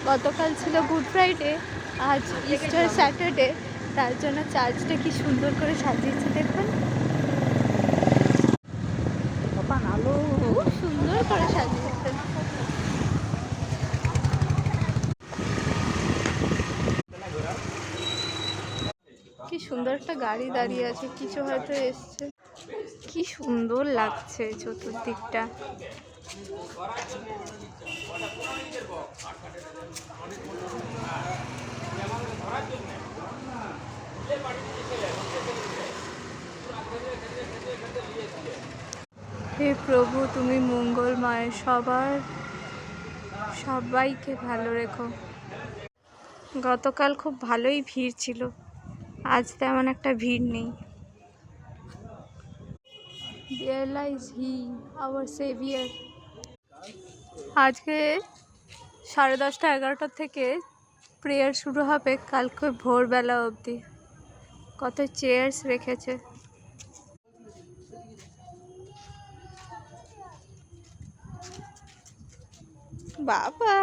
গতকাল ছিল good Friday, আজ ইস্টার স্যাটারডে, তার জন্য চার্চটা কি সুন্দর করে সাজিয়েছে দেখুন। খুব সুন্দর করে সাজিয়েছে। কি সুন্দর একটা গাড়ি দাঁড়িয়ে আছে, কিছু হয়তো এসছে। কি সুন্দর লাগছে চতুর্দিকটা। হে প্রভু, তুমি মঙ্গলময়, সবাইকে ভালো রেখো। গতকাল খুব ভালোই ভিড় ছিল, আজ তেমন একটা ভিড় নেই। There lies he, our savior. আজকে 10:30-11টা থেকে প্রেয়ার শুরু হবে, কালকে ভোরবেলা অবধি। কত চেয়ার্স রেখেছে। বাবা,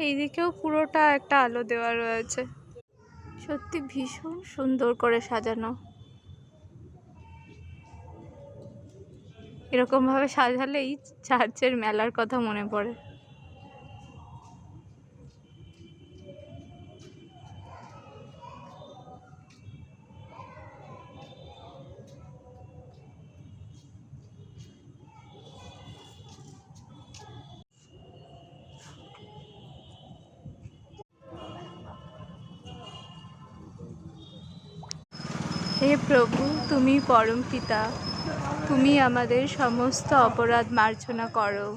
এইদিকেও পুরোটা একটা আলো দেওয়া রয়েছে। সত্যি ভীষণ সুন্দর করে সাজানো। এরকম ভাবে সাজালেই চার্চের মেলার কথা মনে পড়ে। হে প্রভু, তুমি পরম পিতা, তুমি আমাদের সমস্ত অপরাধ মার্জনা করো।